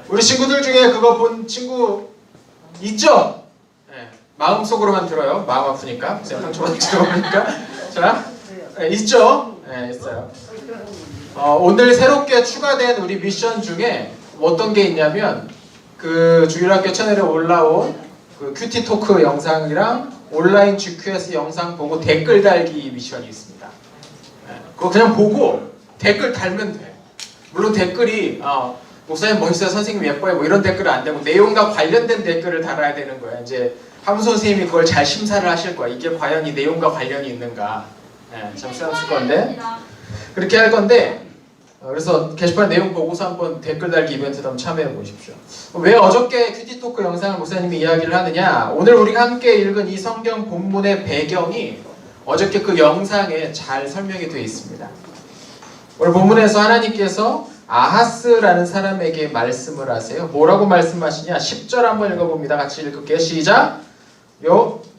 우리 친구들 중에 그거 본 친구 있죠? 네, 마음속으로만 들어요. 마음 아프니까. 상처받은 들어보니까. 자, 네, 있죠? 네, 있어요. 오늘 새롭게 추가된 우리 미션 중에 어떤 게 있냐면 그 주일학교 채널에 올라온 그 큐티 토크 영상이랑 온라인 GQS 영상 보고 댓글 달기 미션이 있습니다. 네, 그거 그냥 보고 댓글 달면 돼. 물론 댓글이 목사님 멋있어요, 선생님 예뻐요, 뭐 이런 댓글은 안 되고 내용과 관련된 댓글을 달아야 되는 거야. 이제 함수 선생님이 그걸 잘 심사를 하실 거야. 이게 과연 이 내용과 관련이 있는가. 네, 참 쓰실 건데 그렇게 할 건데 그래서 게시판 내용 보고서 한번 댓글 달기 이벤트도 한번 참여해 보십시오. 왜 어저께 큐티 토크 영상을 목사님이 이야기를 하느냐? 오늘 우리가 함께 읽은 이 성경 본문의 배경이 어저께 그 영상에 잘 설명이 되어 있습니다. 오늘 본문에서 하나님께서 아하스라는 사람에게 말씀을 하세요. 뭐라고 말씀하시냐? 10절 한번 읽어봅니다. 같이 읽을게요. 시작!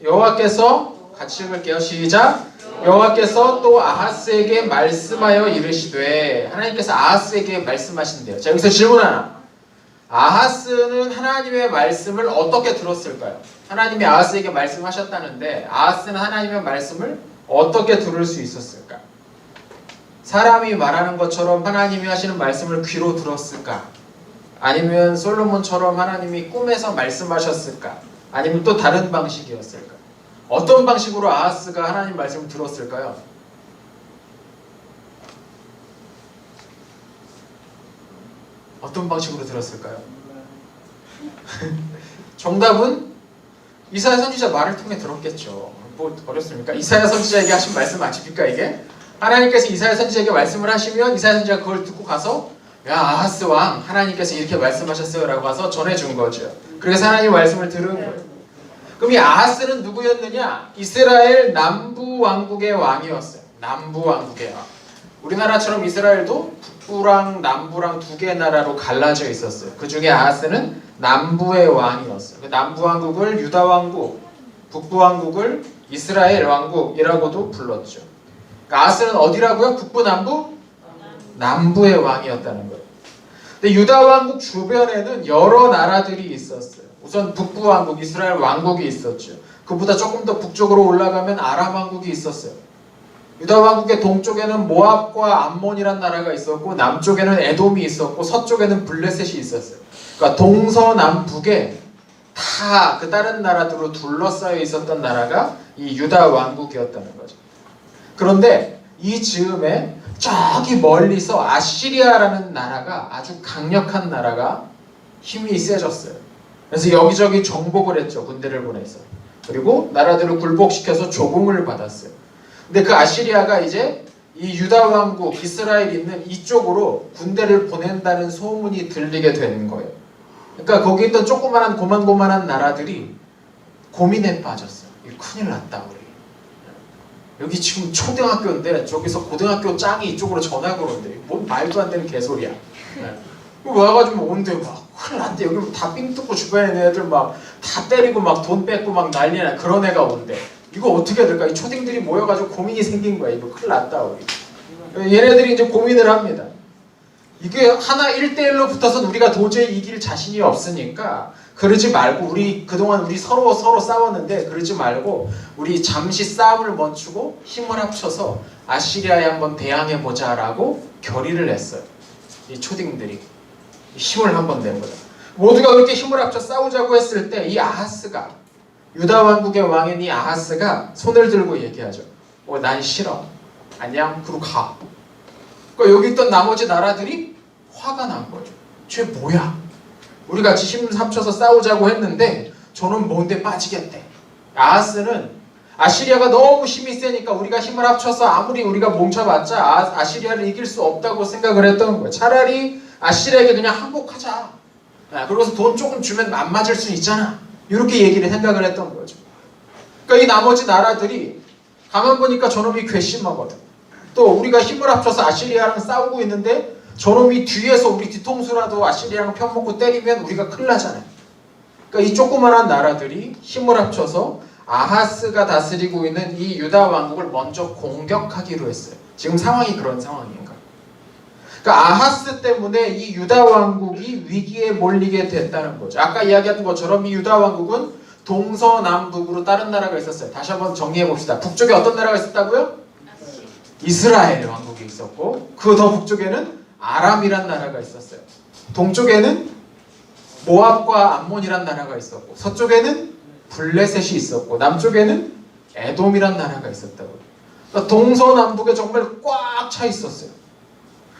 여호와께서 같이 읽을게요. 시작! 여호와께서 또 아하스에게 말씀하여 이르시되 하나님께서 아하스에게 말씀하신대요. 자, 여기서 질문 하나. 아하스는 하나님의 말씀을 어떻게 들었을까요? 하나님이 아하스에게 말씀하셨다는데 아하스는 하나님의 말씀을 어떻게 들을 수 있었을까? 사람이 말하는 것처럼 하나님이 하시는 말씀을 귀로 들었을까? 아니면 솔로몬처럼 하나님이 꿈에서 말씀하셨을까? 아니면 또 다른 방식이었을까? 어떤 방식으로 아하스가 하나님 말씀을 들었을까요? 어떤 방식으로 들었을까요? 정답은 이사야 선지자 말을 통해 들었겠죠. 뭐 어렵습니까? 이사야 선지자에게 하신 말씀 아십니까 이게? 하나님께서 이사야 선지자에게 말씀을 하시면 이사야 선지자가 그걸 듣고 가서 야 아하스 왕 하나님께서 이렇게 말씀하셨어요 라고 와서 전해준 거죠. 그래서 하나님 말씀을 들은 거예요. 그럼 이 아하스는 누구였느냐? 이스라엘 남부 왕국의 왕이었어요. 남부 왕국의 왕. 우리나라처럼 이스라엘도 북부랑 남부랑 두 개의 나라로 갈라져 있었어요. 그 중에 아하스는 남부의 왕이었어요. 남부 왕국을 유다 왕국, 북부 왕국을 이스라엘 왕국이라고도 불렀죠. 그러니까 아하스는 어디라고요? 북부, 남부? 남부의 왕이었다는 거예요. 근데 유다 왕국 주변에는 여러 나라들이 있었어요. 우선 북부 왕국, 이스라엘 왕국이 있었죠. 그보다 조금 더 북쪽으로 올라가면 아람 왕국이 있었어요. 유다 왕국의 동쪽에는 모압과 암몬이란 나라가 있었고 남쪽에는 에돔이 있었고 서쪽에는 블레셋이 있었어요. 그러니까 동서남북에 다 그 다른 나라들로 둘러싸여 있었던 나라가 이 유다 왕국이었다는 거죠. 그런데 이 즈음에 저기 멀리서 아시리아라는 나라가 아주 강력한 나라가 힘이 세졌어요. 그래서 여기저기 정복을 했죠. 군대를 보내서. 그리고 나라들을 굴복시켜서 조공을 받았어요. 근데 그 아시리아가 이제 이 유다 왕국, 이스라엘 있는 이쪽으로 군대를 보낸다는 소문이 들리게 된 거예요. 그러니까 거기 있던 조그만한 고만고만한 나라들이 고민에 빠졌어요. 큰일 났다 우리. 여기 지금 초등학교인데 저기서 고등학교 짱이 이쪽으로 전학을 온대. 뭔 말도 안 되는 개소리야. 와가지고 온대 막 큰일 났대. 여기 다 삥 뜯고 주변에 있는 애들 막 다 때리고 막 돈 뺏고 막 난리나. 그런 애가 온대. 이거 어떻게 해야 될까? 이 초딩들이 모여가지고 고민이 생긴 거야. 이거 큰일 났다 우리. 얘네들이 이제 고민을 합니다. 이게 하나 1대1로 붙어서 우리가 도저히 이길 자신이 없으니까 그러지 말고 우리 그동안 우리 서로 싸웠는데 그러지 말고 우리 잠시 싸움을 멈추고 힘을 합쳐서 아시리아에 한번 대항해보자 라고 결의를 했어요. 이 초딩들이 힘을 한번 낸 거죠. 모두가 그렇게 힘을 합쳐 싸우자고 했을 때 이 아하스가 유다 왕국의 왕인 이 아하스가 손을 들고 얘기하죠. 난 싫어. 안녕. 그리고 가. 그러니까 여기 있던 나머지 나라들이 화가 난 거죠. 쟤 뭐야? 우리 같이 힘 합쳐서 싸우자고 했는데 저는 뭔데 빠지겠대. 아하스는 아시리아가 너무 힘이 세니까 우리가 힘을 합쳐서 아무리 우리가 뭉쳐봤자 아시리아를 이길 수 없다고 생각을 했던 거예요. 차라리 아시리아에게 그냥 항복하자. 그러고서 돈 조금 주면 안 맞을 수 있잖아. 이렇게 얘기를 생각을 했던 거죠. 그러니까 이 나머지 나라들이 가만 보니까 저놈이 괘씸하거든. 또 우리가 힘을 합쳐서 아시리아랑 싸우고 있는데 저놈이 뒤에서 우리 뒤통수라도 아시리아랑 편먹고 때리면 우리가 큰일 나잖아요. 그러니까 이 조그만한 나라들이 힘을 합쳐서 아하스가 다스리고 있는 이 유다 왕국을 먼저 공격하기로 했어요. 지금 상황이 그런 상황인가? 그러니까 아하스 때문에 이 유다 왕국이 위기에 몰리게 됐다는 거죠. 아까 이야기했던 것처럼 이 유다 왕국은 동서남북으로 다른 나라가 있었어요. 다시 한번 정리해 봅시다. 북쪽에 어떤 나라가 있었다고요? 이스라엘 왕국이 있었고, 그 더 북쪽에는 아람이란 나라가 있었어요. 동쪽에는 모압과 암몬이란 나라가 있었고, 서쪽에는 블레셋이 있었고, 남쪽에는 에돔이란 나라가 있었다고요. 그러니까 동서남북에 정말 꽉 차 있었어요.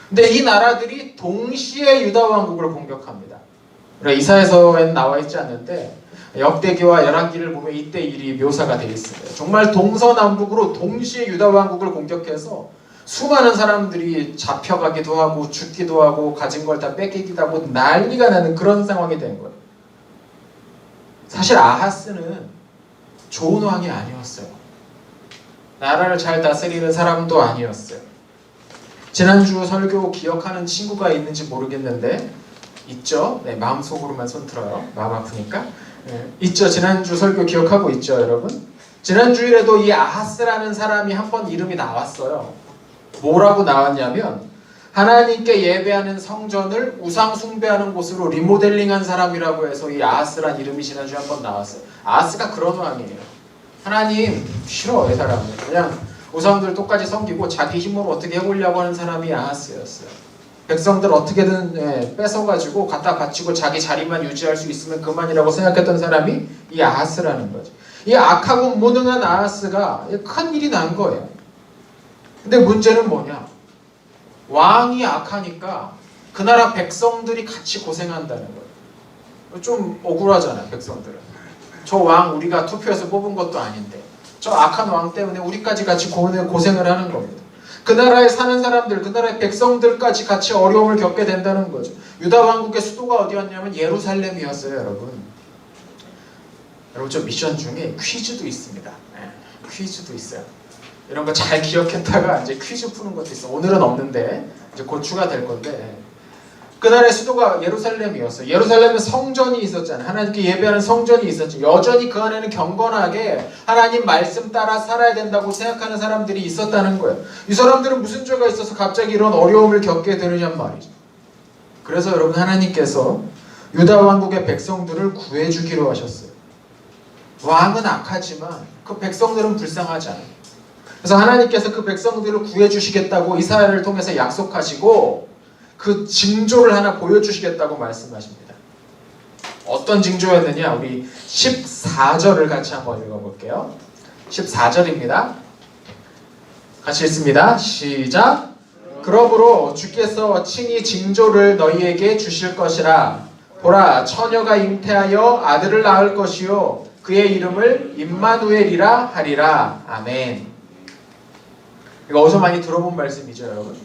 근데 이 나라들이 동시에 유다 왕국을 공격합니다. 그러니까 이사야서에는 나와 있지 않는데 역대기와 열왕기를 보면 이때 일이 묘사가 되어 있습니다. 정말 동서남북으로 동시에 유다 왕국을 공격해서 수많은 사람들이 잡혀가기도 하고 죽기도 하고 가진 걸 다 뺏기기도 하고 난리가 나는 그런 상황이 된 거예요. 사실 아하스는 좋은 왕이 아니었어요. 나라를 잘 다스리는 사람도 아니었어요. 지난주 설교 기억하는 친구가 있는지 모르겠는데 있죠? 네, 마음속으로만 손 들어요. 마음 아프니까. 네, 있죠? 지난주 설교 기억하고 있죠, 여러분? 지난주일에도 이 아하스라는 사람이 한 번 이름이 나왔어요. 뭐라고 나왔냐면 하나님께 예배하는 성전을 우상 숭배하는 곳으로 리모델링한 사람이라고 해서 이 아하스란 이름이 지난주에 한 번 나왔어요. 아하스가 그런 왕이에요. 하나님 싫어, 이 사람은. 그냥 우상들 똑같이 섬기고 자기 힘으로 어떻게 해보려고 하는 사람이 아하스였어요. 백성들 어떻게든 뺏어가지고 갖다 바치고 자기 자리만 유지할 수 있으면 그만이라고 생각했던 사람이 이 아하스라는 거죠. 이 악하고 무능한 아하스가 큰 일이 난 거예요. 근데 문제는 뭐냐? 왕이 악하니까 그 나라 백성들이 같이 고생한다는 거예요. 좀 억울하잖아요, 백성들은. 저 왕 우리가 투표해서 뽑은 것도 아닌데 저 악한 왕 때문에 우리까지 같이 고생을 하는 겁니다. 그 나라에 사는 사람들, 그 나라의 백성들까지 같이 어려움을 겪게 된다는 거죠. 유다 왕국의 수도가 어디였냐면 예루살렘이었어요, 여러분. 여러분, 저 미션 중에 퀴즈도 있습니다. 네, 퀴즈도 있어요. 이런 거 잘 기억했다가 이제 퀴즈 푸는 것도 있어요. 오늘은 없는데 이제 곧 추가될 건데, 그 나라의 수도가 예루살렘이었어요. 예루살렘에 성전이 있었잖아요. 하나님께 예배하는 성전이 있었죠. 여전히 그 안에는 경건하게 하나님 말씀 따라 살아야 된다고 생각하는 사람들이 있었다는 거예요. 이 사람들은 무슨 죄가 있어서 갑자기 이런 어려움을 겪게 되느냐 말이죠. 그래서 여러분, 하나님께서 유다 왕국의 백성들을 구해주기로 하셨어요. 왕은 악하지만 그 백성들은 불쌍하지 않아요. 그래서 하나님께서 그 백성들을 구해주시겠다고 이사야를 통해서 약속하시고 그 징조를 하나 보여주시겠다고 말씀하십니다. 어떤 징조였느냐? 우리 14절을 같이 한번 읽어볼게요. 14절입니다. 같이 읽습니다. 시작! 그러므로 주께서 친히 징조를 너희에게 주실 것이라. 보라, 처녀가 잉태하여 아들을 낳을 것이요 그의 이름을 임마누엘이라 하리라. 아멘. 이거 어디서 많이 들어본 말씀이죠, 여러분?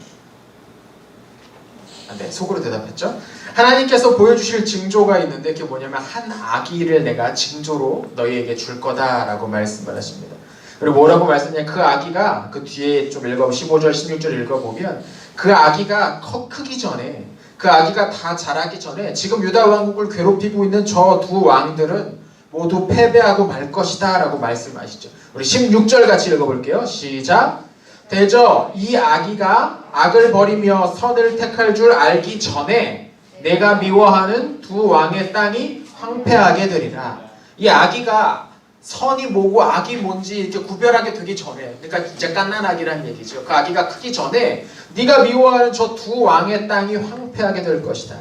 네, 속으로 대답했죠. 하나님께서 보여주실 징조가 있는데 그게 뭐냐면 한 아기를 내가 징조로 너희에게 줄 거다라고 말씀을 하십니다. 그리고 뭐라고 말씀하냐, 그 아기가 그 뒤에 좀 15절 16절 읽어보면 그 아기가 크기 전에, 그 아기가 다 자라기 전에 지금 유다 왕국을 괴롭히고 있는 저 두 왕들은 모두 패배하고 말 것이다 라고 말씀하시죠. 우리 16절 같이 읽어볼게요. 시작! 대저 이 아기가 악을 버리며 선을 택할 줄 알기 전에 내가 미워하는 두 왕의 땅이 황폐하게 되리라. 이 아기가 선이 뭐고 악이 뭔지 이렇게 구별하게 되기 전에, 그러니까 이제 갓난아기라는 얘기죠. 그 아기가 크기 전에 네가 미워하는 저 두 왕의 땅이 황폐하게 될 것이다.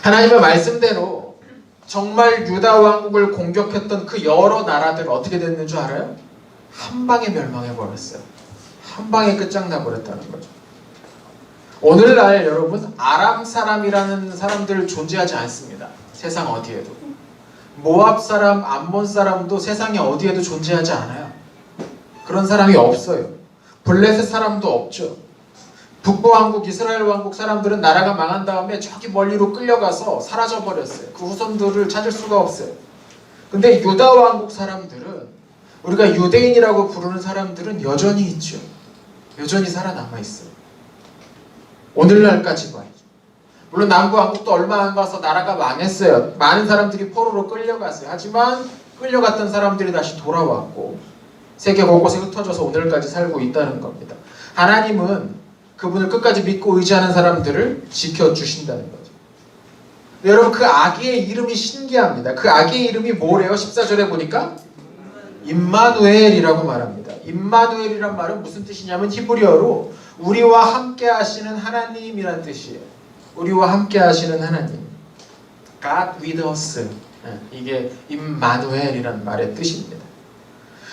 하나님의 말씀대로 정말 유다 왕국을 공격했던 그 여러 나라들 어떻게 됐는 줄 알아요? 한 방에 멸망해버렸어요. 한 방에 끝장나버렸다는 거죠. 오늘날 여러분, 아람 사람이라는 사람들 존재하지 않습니다. 세상 어디에도. 모압 사람, 암몬 사람도 세상에 어디에도 존재하지 않아요. 그런 사람이 없어요. 블레셋 사람도 없죠. 북부 왕국, 이스라엘 왕국 사람들은 나라가 망한 다음에 저기 멀리로 끌려가서 사라져버렸어요. 그 후손들을 찾을 수가 없어요. 근데 유다 왕국 사람들은, 우리가 유대인이라고 부르는 사람들은 여전히 있죠. 여전히 살아남아 있어요. 오늘날까지 말이죠. 물론 남부 왕국도 얼마 안 가서 나라가 망했어요. 많은 사람들이 포로로 끌려갔어요. 하지만 끌려갔던 사람들이 다시 돌아왔고 세계 곳곳에 흩어져서 오늘까지 살고 있다는 겁니다. 하나님은 그분을 끝까지 믿고 의지하는 사람들을 지켜주신다는 거죠. 여러분 그 아기의 이름이 신기합니다. 그 아기의 이름이 뭐래요? 14절에 보니까 임마누엘이라고 말합니다. 임마누엘이란 말은 무슨 뜻이냐면 히브리어로 우리와 함께 하시는 하나님이란 뜻이에요. 우리와 함께 하시는 하나님. God with us. 이게 임마누엘이란 말의 뜻입니다.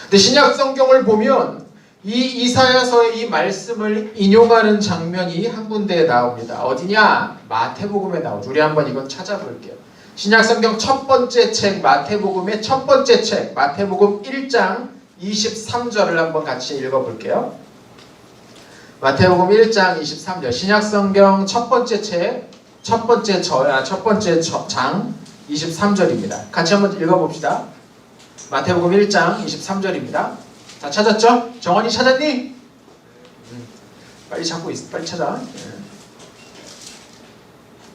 근데 신약 성경을 보면 이 이사야서의 이 말씀을 인용하는 장면이 한 군데에 나옵니다. 어디냐? 마태복음에 나오죠. 우리 한번 이건 찾아볼게요. 신약 성경 첫 번째 책 마태복음의 첫 번째 책 마태복음 1장 23절을 한번 같이 읽어볼게요. 마태복음 1장 23절 신약 성경 첫 번째 책 첫 번째 장 23절입니다. 같이 한번 읽어봅시다. 마태복음 1장 23절입니다. 자, 찾았죠? 정원이 찾았니? 빨리 찾고 있어. 빨리 찾아.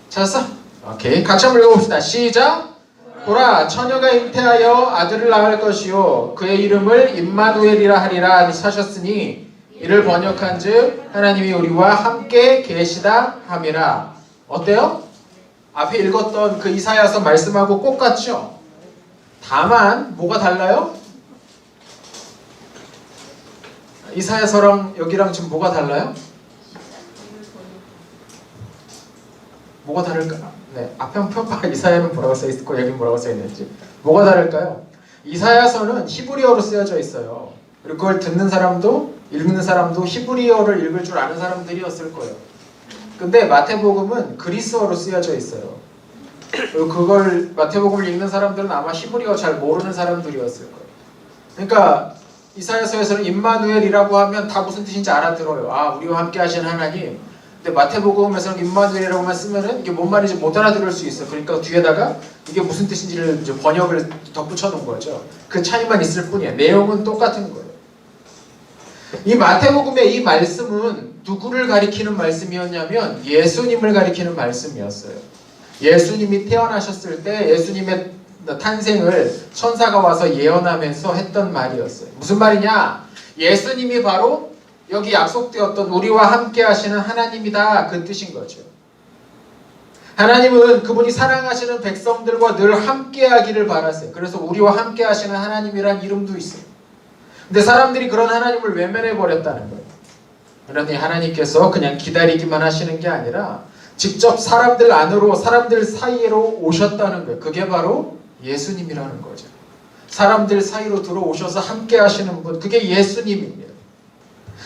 찾았어? 오케이. 같이 한번 읽어봅시다. 시작! 보라, 처녀가 잉태하여 아들을 낳을 것이요 그의 이름을 임마누엘이라 하리라 하셨으니 이를 번역한즉 하나님이 우리와 함께 계시다 함이라. 어때요? 앞에 읽었던 그 이사야서 말씀하고 똑같죠? 다만 뭐가 달라요? 이사야서랑 여기랑 지금 뭐가 달라요? 뭐가 다를까? 네, 앞에 한번 펴봐. 이사야는 뭐라고 써있고 여기는 뭐라고 써있는지. 뭐가 다를까요? 이사야서는 히브리어로 쓰여져 있어요. 그리고 그걸 듣는 사람도 읽는 사람도 히브리어를 읽을 줄 아는 사람들이었을 거예요. 근데 마태복음은 그리스어로 쓰여져 있어요. 그리고 그걸 마태복음을 읽는 사람들은 아마 히브리어 잘 모르는 사람들이었을 거예요. 그러니까 이사야서에서는 임마누엘이라고 하면 다 무슨 뜻인지 알아들어요. 아, 우리와 함께 하시는 하나님. 근데 마태복음에서는 임마누엘이라고만 쓰면은 이게 뭔 말인지 못 알아들을 수 있어. 그러니까 뒤에다가 이게 무슨 뜻인지를 이제 번역을 덧붙여 놓은 거죠. 그 차이만 있을 뿐이에요. 내용은 똑같은 거예요. 이 마태복음의 이 말씀은 누구를 가리키는 말씀이었냐면 예수님을 가리키는 말씀이었어요. 예수님이 태어나셨을 때 예수님의 탄생을 천사가 와서 예언하면서 했던 말이었어요. 무슨 말이냐? 예수님이 바로 여기 약속되었던 우리와 함께 하시는 하나님이다, 그 뜻인 거죠. 하나님은 그분이 사랑하시는 백성들과 늘 함께 하기를 바라세요. 그래서 우리와 함께 하시는 하나님이란 이름도 있어요. 근데 사람들이 그런 하나님을 외면해버렸다는 거예요. 그러니 하나님께서 그냥 기다리기만 하시는 게 아니라 직접 사람들 안으로, 사람들 사이로 오셨다는 거예요. 그게 바로 예수님이라는 거죠. 사람들 사이로 들어오셔서 함께 하시는 분, 그게 예수님입니다.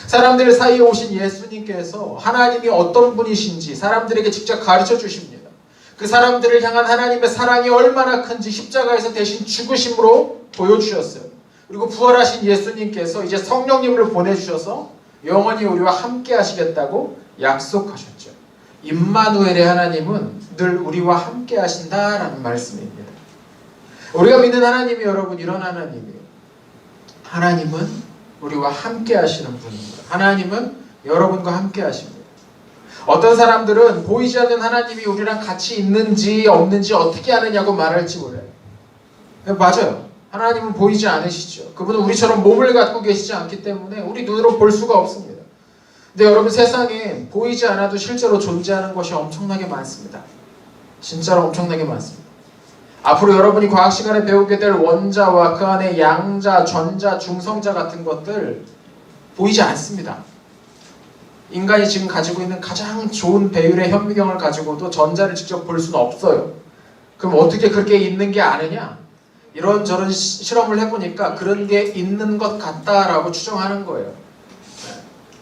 사람들 사이에 오신 예수님께서 하나님이 어떤 분이신지 사람들에게 직접 가르쳐 주십니다. 그 사람들을 향한 하나님의 사랑이 얼마나 큰지 십자가에서 대신 죽으심으로 보여주셨어요. 그리고 부활하신 예수님께서 이제 성령님을 보내주셔서 영원히 우리와 함께 하시겠다고 약속하셨죠. 임마누엘의 하나님은 늘 우리와 함께 하신다라는 말씀입니다. 우리가 믿는 하나님이 여러분 이런 하나님이에요. 하나님은 우리와 함께 하시는 분입니다. 하나님은 여러분과 함께 하십니다. 어떤 사람들은 보이지 않는 하나님이 우리랑 같이 있는지 없는지 어떻게 아느냐고 말할지 몰라요. 맞아요. 하나님은 보이지 않으시죠. 그분은 우리처럼 몸을 갖고 계시지 않기 때문에 우리 눈으로 볼 수가 없습니다. 근데 여러분 세상에 보이지 않아도 실제로 존재하는 것이 엄청나게 많습니다. 진짜로 엄청나게 많습니다. 앞으로 여러분이 과학 시간에 배우게 될 원자와 그 안에 양자, 전자, 중성자 같은 것들 보이지 않습니다. 인간이 지금 가지고 있는 가장 좋은 배율의 현미경을 가지고도 전자를 직접 볼 수는 없어요. 그럼 어떻게 그렇게 있는 게 아느냐? 이런저런 실험을 해보니까 그런 게 있는 것 같다라고 추정하는 거예요.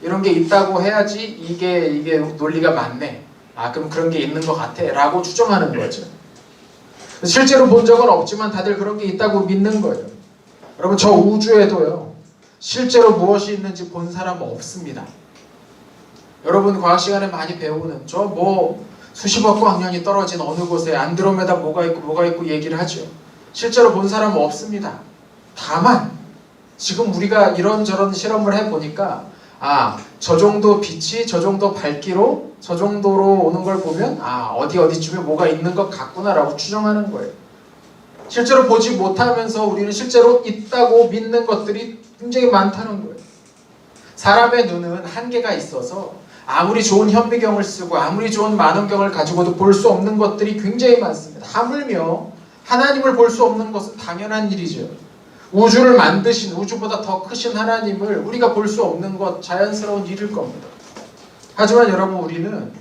이런 게 있다고 해야지 이게 논리가 맞네. 아, 그럼 그런 게 있는 것 같아 라고 추정하는 거죠. 실제로 본 적은 없지만 다들 그런 게 있다고 믿는 거예요. 여러분 저 우주에도요 실제로 무엇이 있는지 본 사람은 없습니다. 여러분 과학 시간에 많이 배우는 저 뭐 수십억 광년이 떨어진 어느 곳에 안드로메다 뭐가 있고 얘기를 하죠. 실제로 본 사람은 없습니다. 다만 지금 우리가 이런저런 실험을 해보니까 아, 저 정도 빛이 저 정도 밝기로 저 정도로 오는 걸 보면 아, 어디쯤에 뭐가 있는 것 같구나라고 추정하는 거예요. 실제로 보지 못하면서 우리는 실제로 있다고 믿는 것들이 굉장히 많다는 거예요. 사람의 눈은 한계가 있어서 아무리 좋은 현미경을 쓰고 아무리 좋은 만원경을 가지고도 볼 수 없는 것들이 굉장히 많습니다. 하물며 하나님을 볼 수 없는 것은 당연한 일이죠. 우주를 만드신, 우주보다 더 크신 하나님을 우리가 볼 수 없는 것 자연스러운 일일 겁니다. 하지만 여러분, 우리는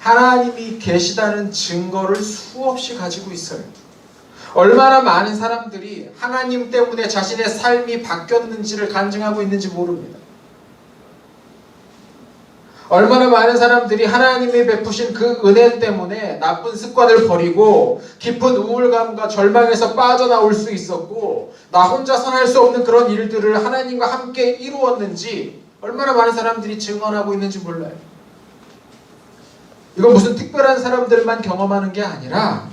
하나님이 계시다는 증거를 수없이 가지고 있어요. 얼마나 많은 사람들이 하나님 때문에 자신의 삶이 바뀌었는지를 간증하고 있는지 모릅니다. 얼마나 많은 사람들이 하나님이 베푸신 그 은혜 때문에 나쁜 습관을 버리고 깊은 우울감과 절망에서 빠져나올 수 있었고, 나 혼자선 할 수 없는 그런 일들을 하나님과 함께 이루었는지 얼마나 많은 사람들이 증언하고 있는지 몰라요. 이건 무슨 특별한 사람들만 경험하는 게 아니라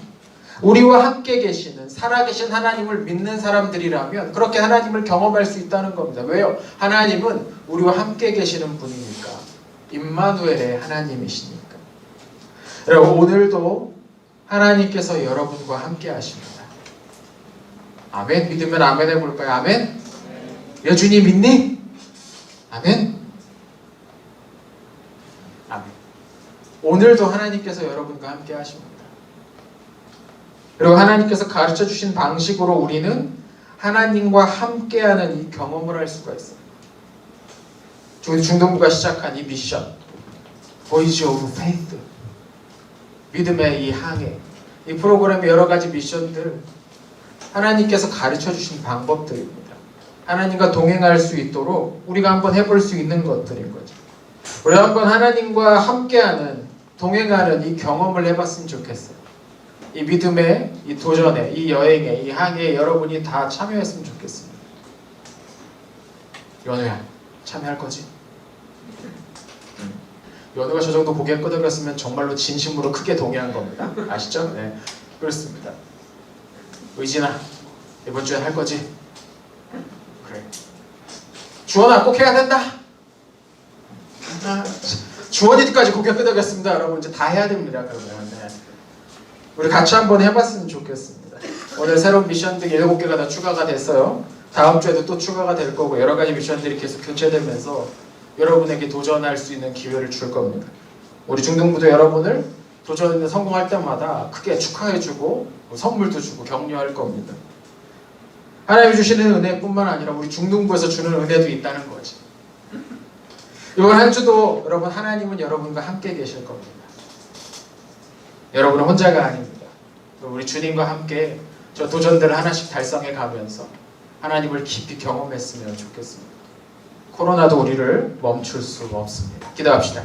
우리와 함께 계시는 살아계신 하나님을 믿는 사람들이라면 그렇게 하나님을 경험할 수 있다는 겁니다. 왜요? 하나님은 우리와 함께 계시는 분이니까. 임마누엘의 하나님이시니까. 여러분, 오늘도 하나님께서 여러분과 함께 하십니다. 아멘. 믿으면 아멘 해볼까요? 아멘. 여준이 믿니? 아멘. 아멘. 오늘도 하나님께서 여러분과 함께 하십니다. 그리고 하나님께서 가르쳐 주신 방식으로 우리는 하나님과 함께하는 이 경험을 할 수가 있어요. 중동부가 시작한 이 미션, Voyage of Faith, 믿음의 이 항해, 이 프로그램의 여러 가지 미션들, 하나님께서 가르쳐 주신 방법들입니다. 하나님과 동행할 수 있도록 우리가 한번 해볼 수 있는 것들인 거죠. 우리 한번 하나님과 함께하는, 동행하는 이 경험을 해봤으면 좋겠어요. 이 믿음의, 이 도전에, 이 여행에, 이 항해에 여러분이 다 참여했으면 좋겠습니다. 연우야, 참여할 거지? 연우가 저 정도 고개 끄덕였으면 정말로 진심으로 크게 동의한 겁니다. 아시죠? 네, 그렇습니다. 의진아, 이번 주에 할 거지? 그래. 주원아, 꼭 해야 된다. 주원이까지 고개 끄덕였습니다. 여러분, 이제 다 해야 됩니다. 그러면 네. 우리 같이 한번 해봤으면 좋겠습니다. 오늘 새로운 미션들이 7개가 다 추가가 됐어요. 다음 주에도 또 추가가 될 거고, 여러 가지 미션들이 계속 교체되면서 여러분에게 도전할 수 있는 기회를 줄 겁니다. 우리 중등부도 여러분을 도전에 성공할 때마다 크게 축하해주고 선물도 주고 격려할 겁니다. 하나님이 주시는 은혜뿐만 아니라 우리 중등부에서 주는 은혜도 있다는 거지. 이번 한 주도 여러분, 하나님은 여러분과 함께 계실 겁니다. 여러분은 혼자가 아닙니다. 우리 주님과 함께 저 도전들을 하나씩 달성해 가면서 하나님을 깊이 경험했으면 좋겠습니다. 코로나도 우리를 멈출 수 없습니다. 기도합시다.